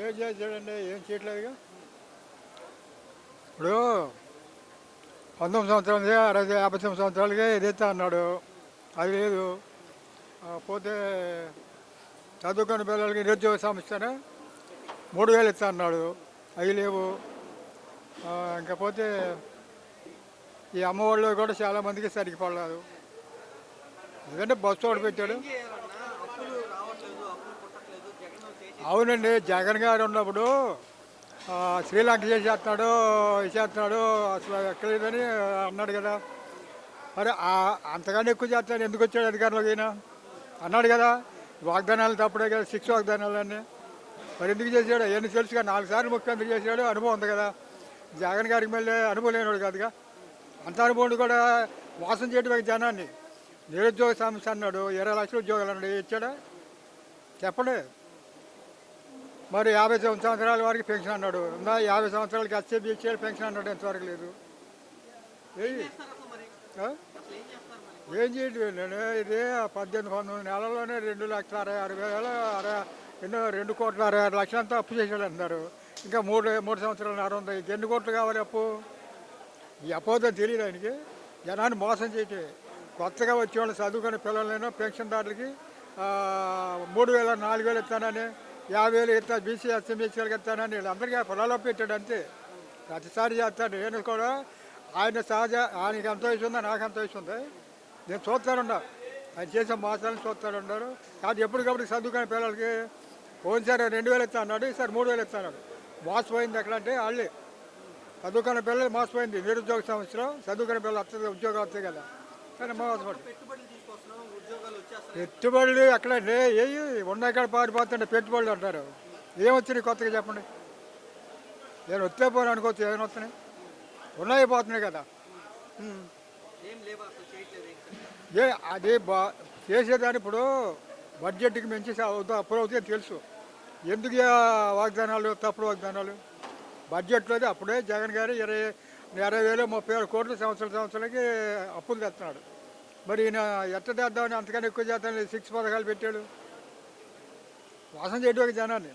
ఏం చేశాడండి, ఏం చేయట్లేదుగా. ఇప్పుడు 19 సంవత్సరాలది 59 సంవత్సరాలకే ఏదైతే అన్నాడు అది లేదు. పోతే చదువుకున్న పిల్లలకి నిరుద్యోగ సమస్యనే 3,000 ఇస్తా అన్నాడు, అవి లేవు. ఆ, ఇంకా పోతే ఈ అమ్మఒళ్ళు కూడా చాలామందికి సరిగ్గా పడలేదు. ఎందుకంటే బస్సు ఒకటి పెట్టాడు. ఏం చేయాలన్నా అప్పులు రావట్లేదు, అప్పులు పుట్టట్లేదు, జగన్ చేసేది అవునండి, జగన్ గారు ఉన్నప్పుడు శ్రీలంక చేసేస్తున్నాడు, చేస్తున్నాడు, అసలు ఎక్కలేదని అన్నాడు కదా. మరి అంతకన్నా ఎక్కువ చేస్తాడు, ఎందుకు వచ్చాడు అధికారంలోకి అయినా అన్నాడు కదా. వాగ్దానాలు తప్పుడే కదా, 6 వాగ్దానాలన్నీ. మరి ఎందుకు చేశాడు అవన్నీ తెలుసు కదా, 4 సార్లు ముఖ్యమంత్రి చేశాడు, అనుభవం ఉంది కదా. జగన్ గారికి మళ్ళీ అనుభవం లేనివాడు కాదుగా. అంత అనుభవం కూడా మోసం చేయడం జనాన్ని. నిరుద్యోగ సమస్య అన్నాడు, 20 లక్షల ఉద్యోగాలు అన్నాడు, ఇచ్చాడా చెప్పండి. మరి 50 సంవత్సరాల వరకు పెన్షన్ అన్నాడు, 50 సంవత్సరాలకి ఎస్సీబీ ఇచ్చాడు, పెన్షన్ అన్నాడు, ఎంతవరకు లేదు. ఏం చేస్తారు అసలు మరి? ఆ? అసలు ఏం చేస్తారు మరి? ఏం చేయడం నేను ఇది 18-19 నెలల్లోనే 2,66,000 2,66,000 అప్పు చేశాడు అంటున్నారు. ఇంకా మూడు సంవత్సరాలు ఉంది, ఎన్ని కోట్లు కావాలి అప్పు? ఈ అపోదం తెలియదు ఆయనకి. జనాన్ని మోసం చేయటం. కొత్తగా వచ్చేవాళ్ళు చదువుకునే పిల్లలైనా పెన్షన్దారులకి 3,000 4,000 ఇస్తానని, 50,000 ఇస్తా, బీసీ ఎస్ఎంఎస్సీలకు ఇస్తానని వీళ్ళందరికీ పొలాల్లో పెట్టాడు అంతే. ప్రతిసారి చేస్తాడు. నేను కూడా ఆయన సహజ, ఆయనకి ఎంత వయసు ఉందో నాకు ఎంత వయసు ఉంది, నేను చూస్తానున్నా ఆయన చేసే మోసాలను చూస్తానున్నారు. కాదు ఎప్పటికప్పుడు చదువుకునే పిల్లలకి పోయినసారి 2,000 ఇస్తా అన్నాడు, ఈసారి 3,000 ఇస్తా అన్నాడు. మోసపోయింది ఎక్కడ అంటే వాళ్ళే. చదువుకునే పిల్లలు మోసపోయింది. నిరుద్యోగ సమస్యలో చదువుకునే పిల్లలు వస్తుంది, ఉద్యోగాలు వస్తాయి కదా, కానీ మోసపడి పెట్టుబడులు తీసుకొస్తున్నాం, ఉద్యోగాలు వచ్చేస్తాయి. పెట్టుబడులు ఎక్కడండి, ఏవి ఉన్నాయి కాడ పారిపోతుంటే పెట్టుబడులు అంటారు. ఏమొచ్చినాయి కొత్తగా చెప్పండి. నేను వస్తే పోను అనుకోవచ్చు, ఏమైనా వస్తున్నాయి, ఉన్నాయి పోతున్నాయి కదా. ఏం లేవా అసలు చేయట్లేదు ఏం? అది చేసేదాన్ని ఇప్పుడు బడ్జెట్కి మించి అప్పుడు అవుతాయి తెలుసు. ఎందుకు వాగ్దానాలు, తప్పుడు వాగ్దానాలు. బడ్జెట్లోది అప్పుడే జగన్ గారు 20,000 30,000 కోట్లు సంవత్సరాలకి అప్పులు తెస్తున్నాడు. మరి ఈయన ఎట్ట తెద్దామని అంతకన్నా ఎక్కువ చేద్దామని 6 పథకాలు పెట్టాడు. మోసం చేయడం జనాన్ని.